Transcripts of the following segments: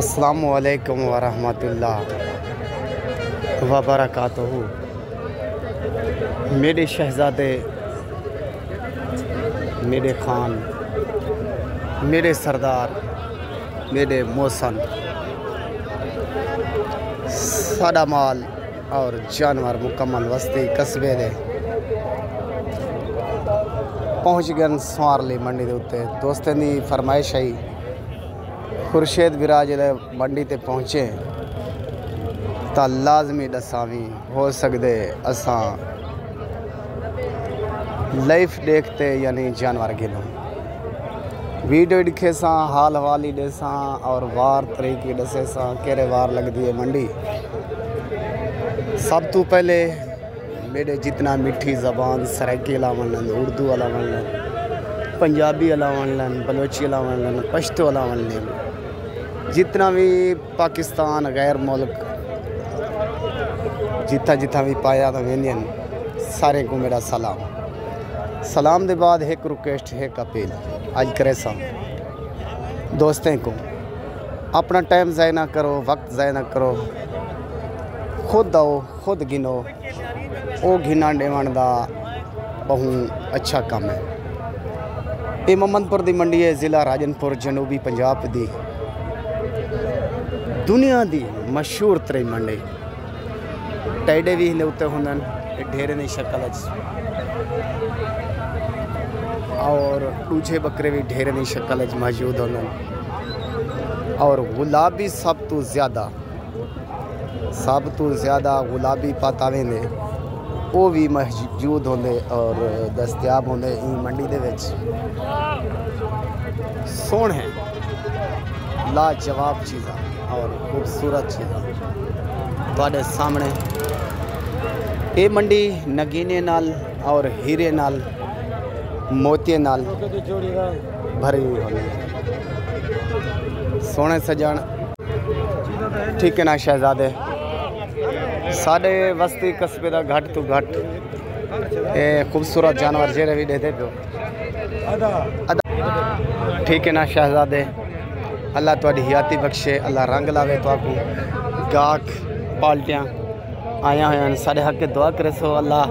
अस्सलामु अलैकुम वरहमतुल्लाह वबरकातुहू। मेरे शहज़ादे, मेरे खान, मेरे सरदार, मेरे मौसन, साडा माल और जानवर मुकम्मल वस्ती कस्बे दे पहुँच गए स्वारली मंडी के उत्ते। दोस्तों की फरमाइश आई खुर्शेद विराज मंडी ते पहुँचे तो लाजमी दसावी हो सकते असां लाइफ देखते यानी जानवर गिनो वीडियो दिखे सा हाल हवाली देसा और वार तरीके दसे सा केरे वार लगती है मंडी। सब तो पहले मेरे जितना मिठी ज़बान सराइकी अलावन उर्दू अलावन पंजाबी अलावन बलोची अलावन पश्तो अलावन जितना भी पाकिस्तान गैर मुल्क जिथा जिथा भी पाया तो वेंदियन सारे को मेरा सलाम दे बाद एक रिक्वेस्ट एक अपील आज करे सा दोस्तों को अपना टाइम ज़ाय ना करो, वक्त ज़ाय ना करो, खुद आओ खुद गिनो। वो घिना डेवन का बहुत अच्छा काम है। ये मोहम्मदपुर की मंडी है, ज़िला राजनपुर, जनूबी पंजाब की दुनिया की मशहूर तरी मंडी। टाइडे भी हिंदे उत्ते होंदन ढेरे की शक्ल और दूजे बकरे भी ढेरे की शक्ल मौजूद होंदन और गुलाबी सब तो ज़्यादा गुलाबी पातावे ने वो भी मौजूद होंदे और दस्तयाब होंदे इन मंडी दे विच। सोहण है लाजवाब चीज़ा और खूबसूरत चीज़ा तुहाडे सामने। ये मंडी नगीने नाल और हीरे नाल मोतिये नाल भरी हुई होंदी है। सोहणे सजण ठीक है ना शहजादे, साढ़े बस्ती कस्बे का घट तो घट ये खूबसूरत जानवर जेरे भी देते पे ठीक है ना शहजादे। अल्लाह तुहाडी हयाती बख्शे, अल्लाह रंग लावे तुहाकू गाहक पाल्टियां आया हुए साढ़े हक दुआ करे सो अल्लाह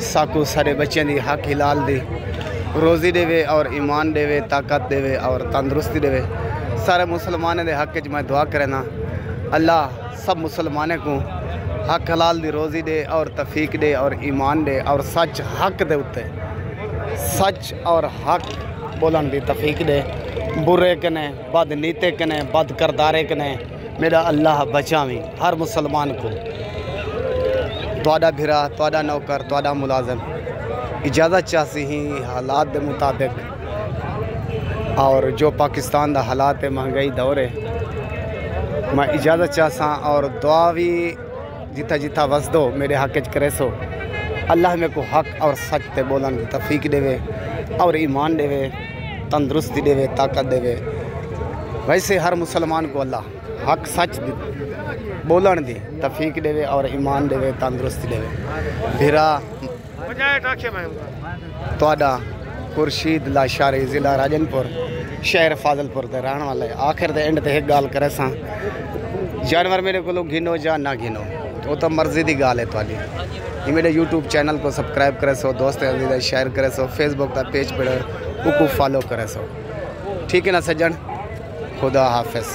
साकू सारे बच्चों की हक हिलाल दी रोज़ी देवे और ईमान देवे, ताकत देवे और तंदुरुस्ती देवे। सारे मुसलमानों के हक मैं दुआ करना अल्लाह सब मुसलमानों को हक हलाल दी रोज़ी दे और तफीक दे और ईमान दे और सच हक दे उत्ते सच और हक बोलन दी तफीक दे। बुरे कने बद नीते कने बद करदारे कने मेरा अल्लाह बचावी हर मुसलमान को। तुहाडा भिरा, तुहाडा नौकर, तुहाडा मुलाजम इजाज़त चाहसी ही हालात के मुताबिक और जो पाकिस्तान का हालात है महंगाई दौर है मैं इजाज़त चाहसा और दुआ भी जिथा जिथा वसदो मेरे हक च करे सो अल्लाह मेरे को हक और सच ते बोलन की तफीक देवे और ईमान देवे, तंदुरुस्ती देवे, ताकत देवे। वैसे हर मुसलमान को अल्लाह हक सच बोलन दी तफीक देवे और ईमान देवे, तंदुरुस्ती देवे। भिरा तुहाडा खुर्शीद लाशारी, ज़िला राजनपुर, शहर फाजलपुर के रहने वाले। आखिर दे एंड ते एक गाल करे सा जानवर मेरे को गिनो या ना गिनो वो तो मर्जी की गाल है तुहाडी। ये मेरे यूट्यूब चैनल को सब्सक्राइब करे सो, दोस्त अजीज़ शेयर करे सो, फेसबुक का पेज पर उसको फॉलो करे सो। ठीक है ना सज्जन, खुदा हाफिज़।